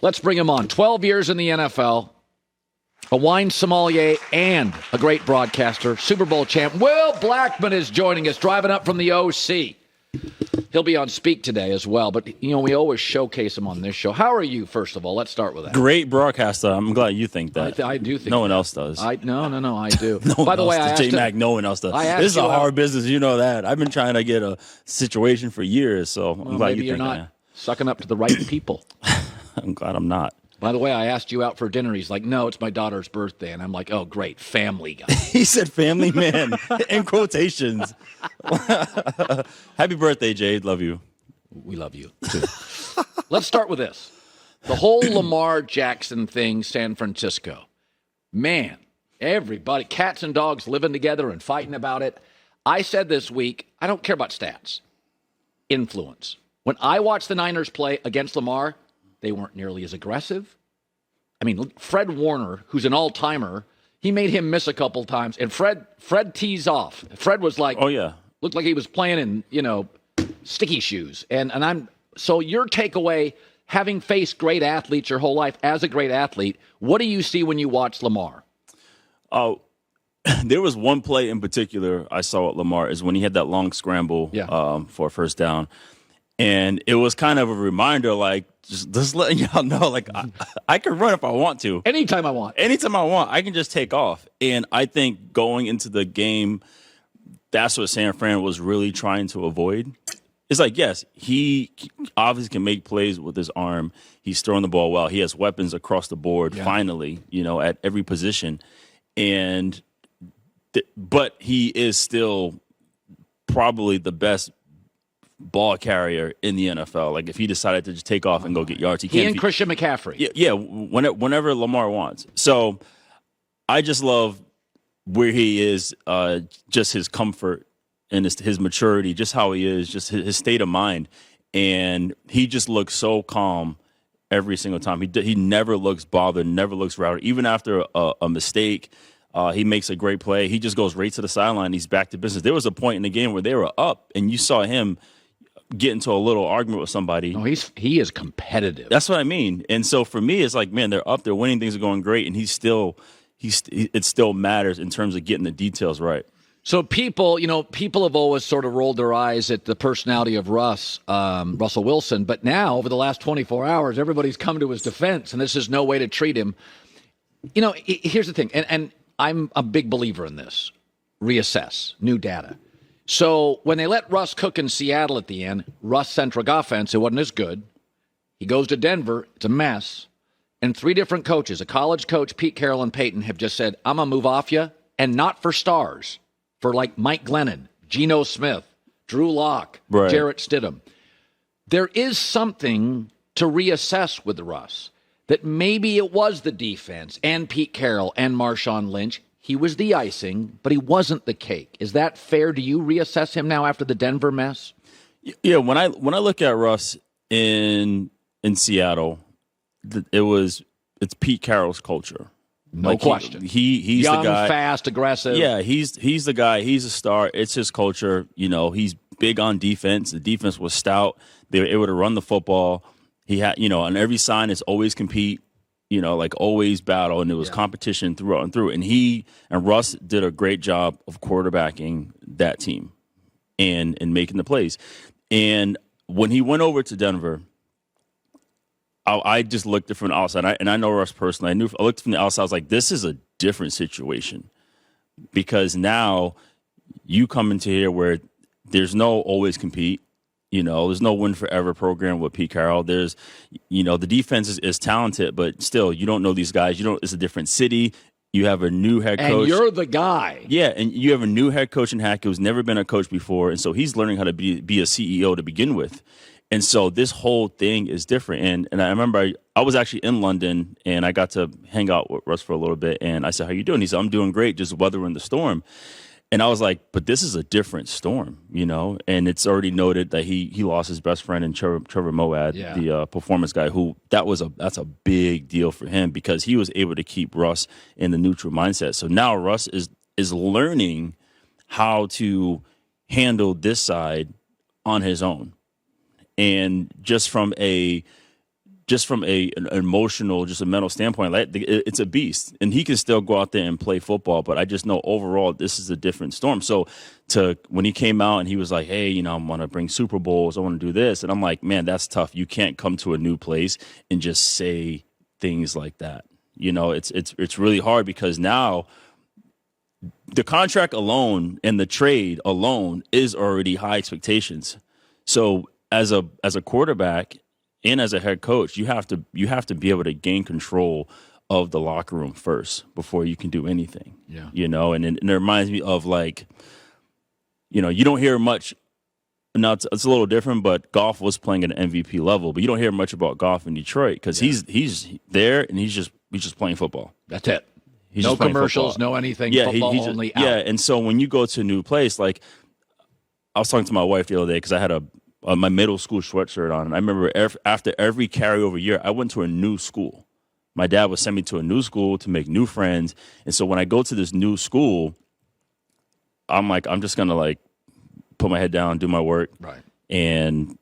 Let's bring him on. 12 years in the NFL, a wine sommelier, and a great broadcaster, Super Bowl champ. Will Blackmon is joining us, driving up from the OC. He'll be on Speak today as well, but, we always showcase him on this show. How are you, first of all? Let's start with that. Great broadcaster. I'm glad you think that. I do think no one else does. No, I do. By the way, J-Mac, no one else does. This is a hard business. You know that. I've been trying to get a situation for years, so I'm glad you think that. Maybe you're not sucking up to the right people. I'm glad I'm not. By the way, I asked you out for dinner. He's like, no, it's my daughter's birthday. And I'm like, oh, great, family guy. He said family man in quotations. Happy birthday, Jade. Love you. We love you, too. Let's start with this. The whole Lamar Jackson thing, San Francisco. Man, everybody, cats and dogs living together and fighting about it. I said this week, I don't care about stats. Influence. When I watched the Niners play against Lamar, they weren't nearly as aggressive. I mean, Fred Warner, who's an all-timer, he made him miss a couple times. And Fred tees off. Fred was like, oh, yeah. Looked like he was playing in, sticky shoes. So your takeaway, having faced great athletes your whole life as a great athlete, what do you see when you watch Lamar? Oh, there was one play in particular I saw at Lamar is when he had that long scramble for a first down. And it was kind of a reminder, like, just letting y'all know, like, I can run if I want to. Anytime I want. I can just take off. And I think going into the game, that's what San Fran was really trying to avoid. It's like, yes, he obviously can make plays with his arm. He's throwing the ball well. He has weapons across the board, finally, at every position. But he is still probably the best ball carrier in the NFL. Like, if he decided to just take off and go get yards, he can. He and Christian McCaffrey. Yeah, whenever Lamar wants. So I just love where he is, just his comfort and his maturity, just how he is, just his state of mind. And he just looks so calm every single time. He never looks bothered, never looks routed. Even after a mistake, he makes a great play. He just goes right to the sideline. He's back to business. There was a point in the game where they were up, and you saw him get into a little argument with somebody. No, he is competitive. That's what I mean. And so for me, it's like, man, they're up, they're winning, things are going great, and it still matters in terms of getting the details right. So people have always sort of rolled their eyes at the personality of Russell Wilson, but now over the last 24 hours, everybody's come to his defense, and this is no way to treat him. Here's the thing, and I'm a big believer in this. Reassess, new data. So when they let Russ cook in Seattle at the end, Russ-centric offense, it wasn't as good. He goes to Denver, it's a mess. And 3 different coaches, a college coach, Pete Carroll and Peyton, have just said, I'm going to move off you, and not for stars, for like Mike Glennon, Geno Smith, Drew Lock, Jarrett Stidham. There is something to reassess with Russ, that maybe it was the defense and Pete Carroll and Marshawn Lynch. He was the icing, but he wasn't the cake. Is that fair? Do you reassess him now after the Denver mess? Yeah, when I look at Russ in Seattle, it's Pete Carroll's culture. No question. He's young, the guy, fast, aggressive. Yeah, he's the guy. He's a star. It's his culture. He's big on defense. The defense was stout. They were able to run the football. He had, on every sign is always compete. Like always battle, and it was competition throughout and through. And he and Russ did a great job of quarterbacking that team and making the plays. And when he went over to Denver, I just looked from the outside, and I know Russ personally. I looked from the outside. I was like, this is a different situation because now you come into here where there's no always compete. There's no win forever program with Pete Carroll. There's, the defense is talented, but still, you don't know these guys. It's a different city. You have a new head coach. And you're the guy. Yeah, and you have a new head coach in Hackett who's never been a coach before, and so he's learning how to be a CEO to begin with. And so this whole thing is different. And I remember I was actually in London, and I got to hang out with Russ for a little bit, and I said, how you doing? He said, I'm doing great, just weathering the storm. And I was like, but this is a different storm, and it's already noted that he lost his best friend in Trevor Moawad, the performance guy, that's a big deal for him because he was able to keep Russ in the neutral mindset. So now Russ is learning how to handle this side on his own. And just from a just from an emotional, just a mental standpoint, like, it's a beast, and he can still go out there and play football. But I just know overall this is a different storm. So when he came out and he was like, "Hey, you know, I want to bring Super Bowls, I want to do this," and I'm like, "Man, that's tough. You can't come to a new place and just say things like that. You know, it's really hard because now the contract alone and the trade alone is already high expectations. So as a quarterback and as a head coach, you have to be able to gain control of the locker room first before you can do anything. Yeah. You know, and it reminds me of, like, you know, you don't hear much. Now it's a little different, but Goff was playing at an MVP level, but you don't hear much about Goff in Detroit because he's there and he's just playing football. That's it. He's no just playing commercials, football. no anything. Yeah, football just, only. Out. Yeah, and so when you go to a new place, like, I was talking to my wife the other day because I had my middle school sweatshirt on, and I remember after every carryover year, I went to a new school. My dad would send me to a new school to make new friends, and so when I go to this new school, I'm like, I'm just gonna, like, put my head down, do my work, right, and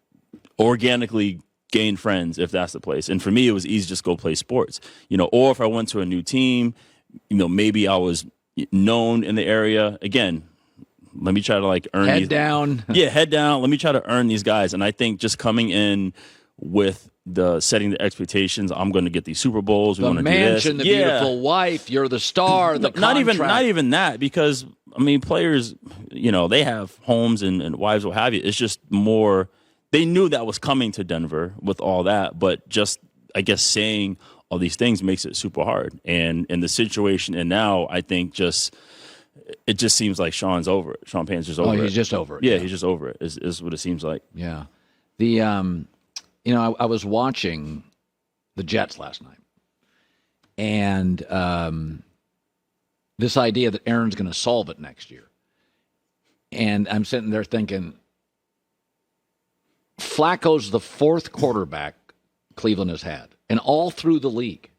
organically gain friends if that's the place. And for me, it was easy to just go play sports, you know. Or if I went to a new team, you know, maybe I was known in the area. Again, let me try to, like, earn head down. Yeah, head down. Let me try to earn these guys. And I think just coming in with setting the expectations, I'm going to get these Super Bowls. We The want to do this. mansion, the beautiful wife. You're the star. The not contract. even that, because I mean, players, you know, they have homes and wives, what have you. It's just more. They knew that was coming to Denver with all that, but just, I guess, saying all these things makes it super hard. And in the situation, and now I think it just seems like Sean Payton's just over it. Oh, he's just over it. Yeah, he's just over it, is what it seems like. Yeah. You know, I was watching the Jets last night, and this idea that Aaron's going to solve it next year. And I'm sitting there thinking, Flacco's the fourth quarterback Cleveland has had, and all through the league.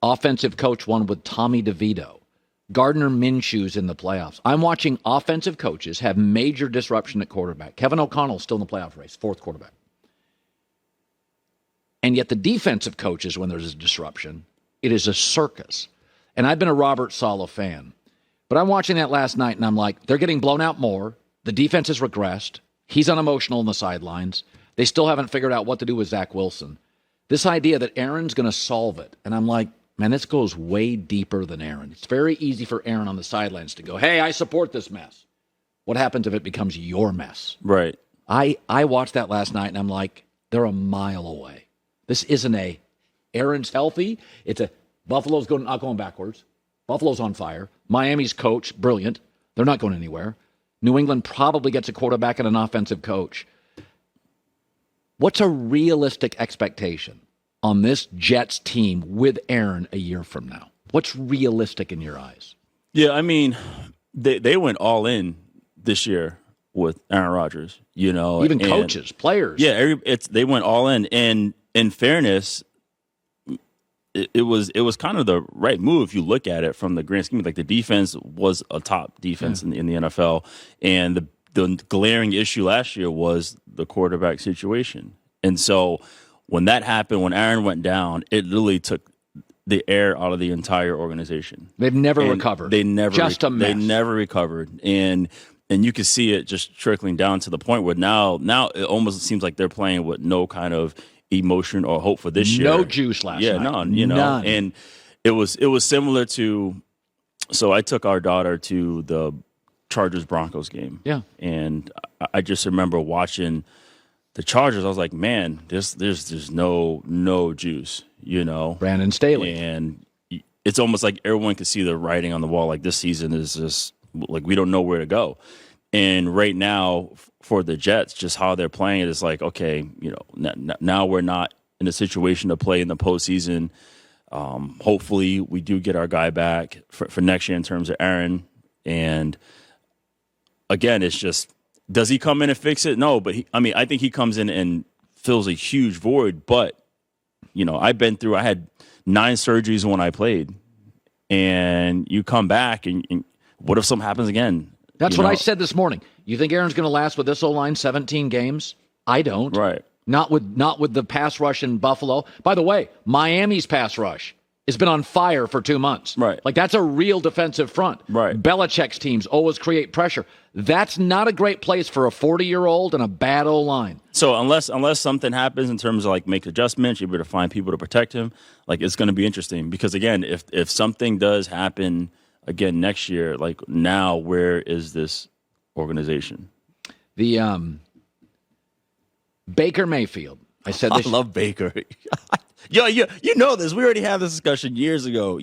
Offensive coach one with Tommy DeVito. Gardner Minshew's in the playoffs. I'm watching offensive coaches have major disruption at quarterback. Kevin O'Connell's still in the playoff race, fourth quarterback. And yet the defensive coaches, when there's a disruption, it is a circus. And I've been a Robert Saleh fan. But I'm watching that last night, and I'm like, they're getting blown out more. The defense has regressed. He's unemotional on the sidelines. They still haven't figured out what to do with Zach Wilson. This idea that Aaron's going to solve it. And I'm like, man, this goes way deeper than Aaron. It's very easy for Aaron on the sidelines to go, hey, I support this mess. What happens if it becomes your mess? Right. I watched that last night, and I'm like, they're a mile away. This isn't Aaron's healthy. It's Buffalo's not going backwards. Buffalo's on fire. Miami's coach, brilliant. They're not going anywhere. New England probably gets a quarterback and an offensive coach. What's a realistic expectation on this Jets team with Aaron a year from now? What's realistic in your eyes? Yeah, I mean, they went all in this year with Aaron Rodgers, you know. Even coaches, players. Yeah, they went all in. And in fairness, it was kind of the right move if you look at it from the grand scheme. Like, the defense was a top defense in the NFL. And the glaring issue last year was the quarterback situation. And so when that happened, when Aaron went down, it literally took the air out of the entire organization. They've never recovered. They never just a mess. They never recovered. And you can see it just trickling down to the point where now it almost seems like they're playing with no kind of emotion or hope for this year. No juice last night. Yeah, none, you know. None. And it was similar to, so I took our daughter to the Chargers Broncos game. Yeah. And I just remember watching the Chargers. I was like, man, there's no juice, you know. Brandon Staley. And it's almost like everyone could see the writing on the wall. Like, this season is just like, we don't know where to go. And right now for the Jets, just how they're playing it is like, okay, you know, now we're not in a situation to play in the postseason. Hopefully we do get our guy back for next year in terms of Aaron. And again, it's just, does he come in and fix it? No, but I think he comes in and fills a huge void. But, you know, I had 9 surgeries when I played, and you come back and what if something happens again? That's what I said this morning. You think Aaron's going to last with this O-line 17 games? I don't. Right. Not with the pass rush in Buffalo. By the way, Miami's pass rush has been on fire for 2 months. Right. Like, that's a real defensive front. Right. Belichick's teams always create pressure. That's not a great place for a 40-year-old and a bad O-line. So unless something happens in terms of like make adjustments, you're able to find people to protect him. Like, it's going to be interesting because again, if something does happen again next year, like now, where is this organization? The Baker Mayfield. I said this. I love Baker. Yo, you know this. We already had this discussion years ago.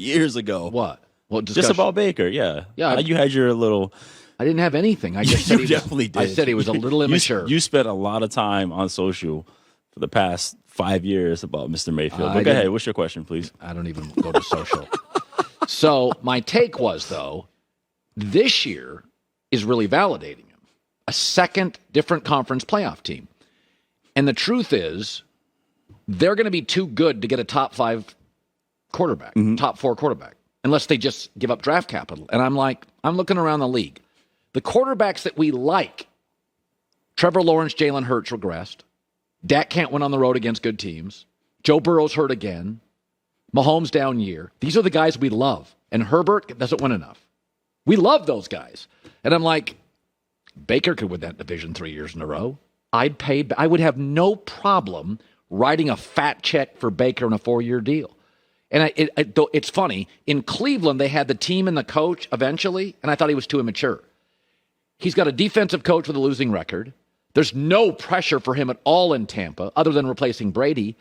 What? Well, just about Baker. Yeah. Yeah. You had your little. I didn't have anything. I just said definitely did. I said he was a little immature. You spent a lot of time on social for the past 5 years about Mr. Mayfield. But go ahead. What's your question, please? I don't even go to social. So my take was, though, this year is really validating him. A second different conference playoff team. And the truth is, they're going to be too good to get a top 5 quarterback, top 4 quarterback, unless they just give up draft capital. And I'm looking around the league. The quarterbacks that we like, Trevor Lawrence, Jalen Hurts regressed. Dak can't win on the road against good teams. Joe Burrow's hurt again. Mahomes down year. These are the guys we love. And Herbert doesn't win enough. We love those guys. And I'm like, Baker could win that division 3 years in a row. I would have no problem writing a fat check for Baker in a 4-year deal. And it's funny. In Cleveland, they had the team and the coach eventually, and I thought he was too immature. He's got a defensive coach with a losing record. There's no pressure for him at all in Tampa, other than replacing Brady.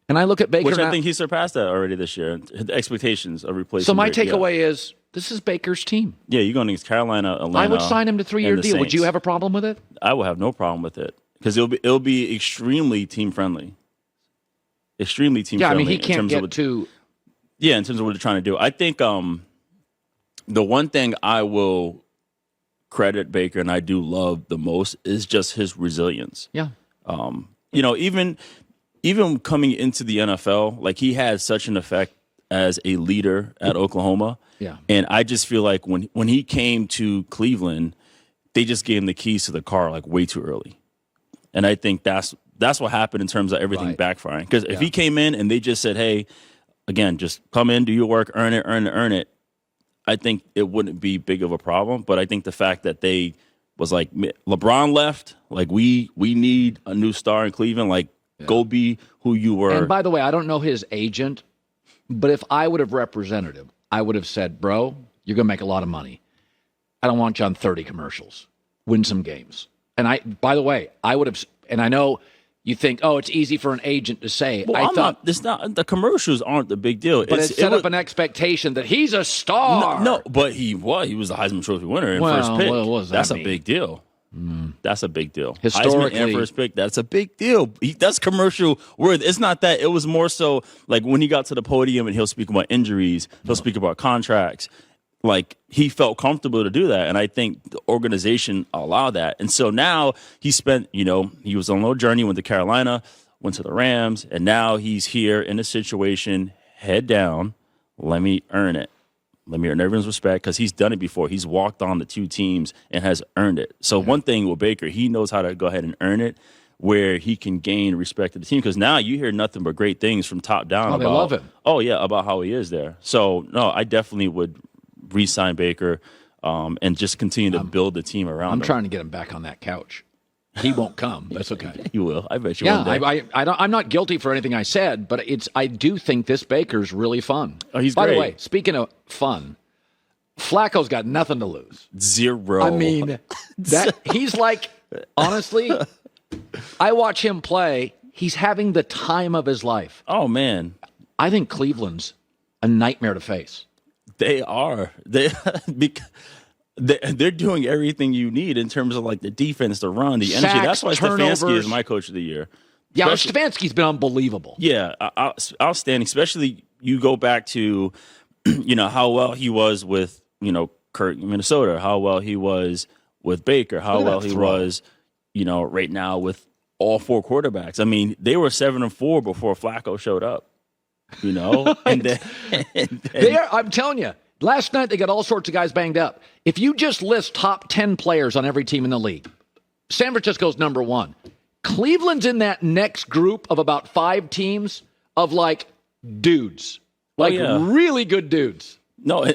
And I look at Baker, which I think he surpassed that already this year. The expectations of replacing. So my Brady, takeaway is this is Baker's team. Yeah, you're going against Carolina, Atlanta. I would sign him to 3-year deal. Saints. Would you have a problem with it? I will have no problem with it because it'll be extremely team friendly. Extremely team friendly. Yeah, I mean he can't get too. Yeah, in terms of what they're trying to do, I think the one thing I will credit Baker and I do love the most is just his resilience. Yeah. Even coming into the NFL, like he had such an effect as a leader at Oklahoma. Yeah. And I just feel like when he came to Cleveland, they just gave him the keys to the car like way too early. And I think that's what happened in terms of everything backfiring. Because if he came in and they just said, hey, again, just come in, do your work, earn it, I think it wouldn't be big of a problem. But I think the fact that they was like, LeBron left, like we need a new star in Cleveland, like go be who you were. And by the way, I don't know his agent, but if I would have represented him, I would have said, bro, you're going to make a lot of money. I don't want you on 30 commercials. Win some games. And by the way, I would have, and I know you think, oh, it's easy for an agent to say. Well, the commercials aren't the big deal. But it set up an expectation that he's a star. No, but he was the Heisman Trophy winner in first pick. That's a big deal. That's a big deal. Historically, Heisman and first pick, that's a big deal. That's commercial worth. It's not that. It was more so like when he got to the podium and he'll speak about injuries, he'll speak about contracts. Like he felt comfortable to do that, and I think the organization allowed that. And so now he spent, he was on a little journey, went to Carolina, went to the Rams, and now he's here in a situation, head down. Let me earn it. Let me earn everyone's respect because he's done it before. He's walked on the 2 teams and has earned it. So one thing with Baker, he knows how to go ahead and earn it where he can gain respect of the team. Because now you hear nothing but great things from top down. They love him. Oh, yeah, about how he is there. So, no, I definitely would re-sign Baker and just continue to build the team around him. I'm trying to get him back on that couch. He won't come. That's okay. He will. I bet you. Yeah, one day. I'm not guilty for anything I said, but I do think this Baker's really fun. Oh, he's By great. the way, speaking of fun, Flacco's got nothing to lose. Zero. I mean, he's like, honestly, I watch him play. He's having the time of his life. Oh, man. I think Cleveland's a nightmare to face. They are. They're doing everything you need in terms of like the defense, the run, the energy. That's why Stefanski is my coach of the year. Yeah, Stefanski's been unbelievable. Yeah, outstanding. Especially you go back to, how well he was with, Kurt in Minnesota, how well he was with Baker, how well he was, right now with all 4 quarterbacks. I mean, they were 7-4 before Flacco showed up. And then I'm telling you, last night they got all sorts of guys banged up. If you just list top 10 players on every team in the league, San Francisco's number 1. Cleveland's in that next group of about 5 teams of like dudes, like really good dudes. No,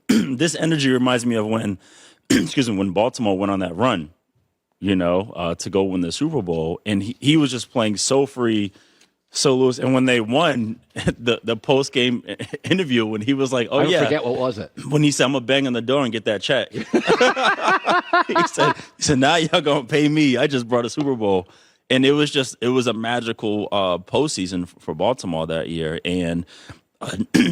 this energy reminds me of when, when Baltimore went on that run, to go win the Super Bowl, and he was just playing so free, so loose. And when they won, the post game interview, when he was like, "Oh I forget what was it?" When he said, "I'm gonna bang on the door and get that check," he said, "Now y'all gonna pay me. I just brought a Super Bowl." And it was a magical postseason for Baltimore that year, and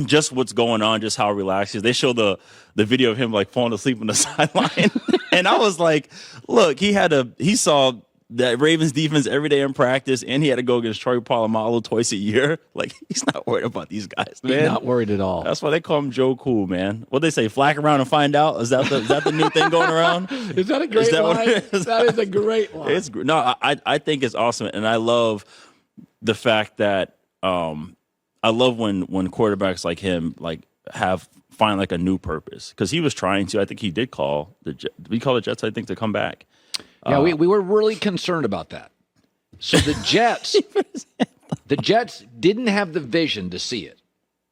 just what's going on, just how relaxed he is. They show the video of him like falling asleep on the sideline, and I was like, "Look, he saw that Ravens defense every day in practice, and he had to go against Troy Polamalu twice a year. Like, he's not worried about these guys, man. He's not worried at all. That's why they call him Joe Cool, man. What they say, flack around and find out? Is that the new thing going around? Is that a great line? That is a great line. It's no, I think it's awesome, and I love the fact that I love when quarterbacks like him find like a new purpose, because he was trying to. I think he did call the Jets, I think, to come back. Yeah, we were really concerned about that. So the Jets didn't have the vision to see it.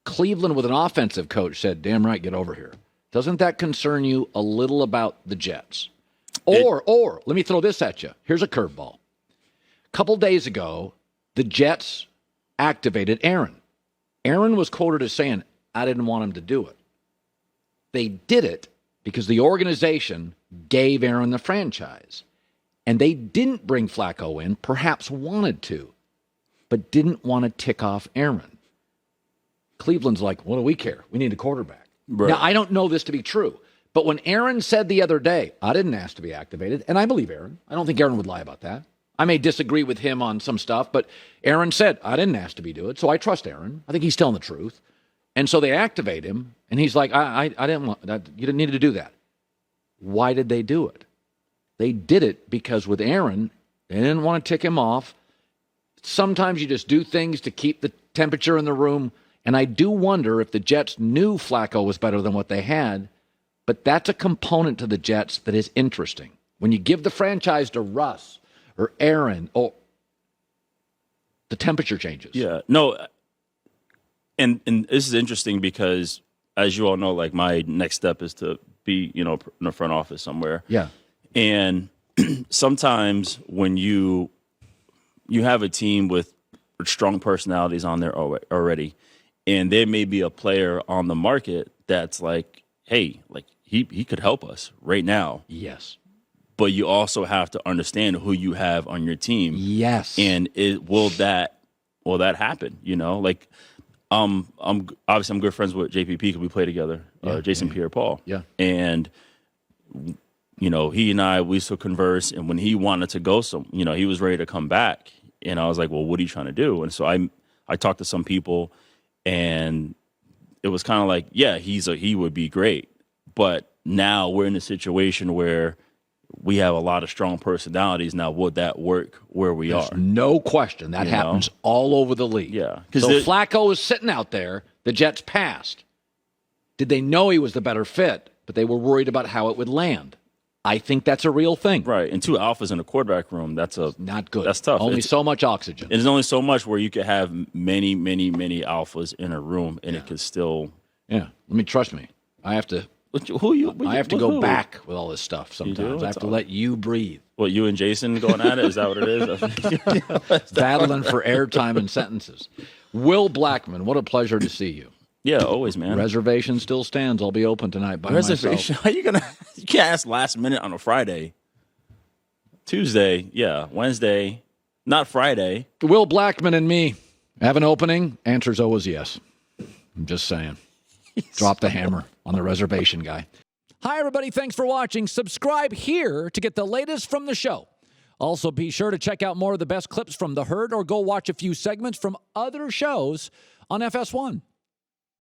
Cleveland, with an offensive coach, said, "Damn right, get over here." Doesn't that concern you a little about the Jets? Or let me throw this at you. Here's a curveball. A couple days ago, the Jets activated Aaron. Aaron was quoted as saying, "I didn't want him to do it." They did it because the organization gave Aaron the franchise. And they didn't bring Flacco in, perhaps wanted to, but didn't want to tick off Aaron. Cleveland's like, what do we care? We need a quarterback. Right. Now, I don't know this to be true, but when Aaron said the other day, "I didn't ask to be activated," and I believe Aaron. I don't think Aaron would lie about that. I may disagree with him on some stuff, but Aaron said, "I didn't ask to be do it," so I trust Aaron. I think he's telling the truth. And so they activate him, and he's like, I didn't want that. You didn't need to do that. Why did they do it? They did it because with Aaron, they didn't want to tick him off. Sometimes you just do things to keep the temperature in the room. And I do wonder if the Jets knew Flacco was better than what they had. But that's a component to the Jets that is interesting. When you give the franchise to Russ or Aaron, the temperature changes. Yeah, no. And this is interesting because, as you all know, like, my next step is to be, in the front office somewhere. Yeah. And sometimes when you have a team with strong personalities on there already, and there may be a player on the market that's like, hey, like he could help us right now. Yes. But you also have to understand who you have on your team. Yes. And will that happen? Like, I'm obviously I'm good friends with JPP because we play together. Jason Pierre-Paul. Yeah. And he and I, we used to converse, and when he wanted to go he was ready to come back. And I was like, well, what are you trying to do? And so I talked to some people, and it was kind of like, yeah, he would be great. But now we're in a situation where we have a lot of strong personalities. Now, would that work where we are? No question. That happens all over the league. Yeah. So Flacco was sitting out there. The Jets passed. Did they know he was the better fit? But they were worried about how it would land. I think that's a real thing. Right. And 2 alphas in a quarterback room, that's not good. That's tough. Only so much oxygen. There's only so much where you could have many, many, many alphas in a room, and it could still. Yeah. Trust me. I have to. I have to go back with all this stuff sometimes. I have to let you breathe. What, you and Jason going at it? Is that what it is? Battling for airtime and sentences. Will Blackmon, what a pleasure to see you. Yeah, always, man. Reservation still stands. I'll be open tonight by myself. How you gonna? You can't ask last minute on a Friday. Tuesday, yeah. Wednesday, not Friday. Will Blackmon and me have an opening? Answer's always yes. I'm just saying. Drop the hammer on the reservation guy. Hi, everybody. Thanks for watching. Subscribe here to get the latest from the show. Also, be sure to check out more of the best clips from The Herd, or go watch a few segments from other shows on FS1.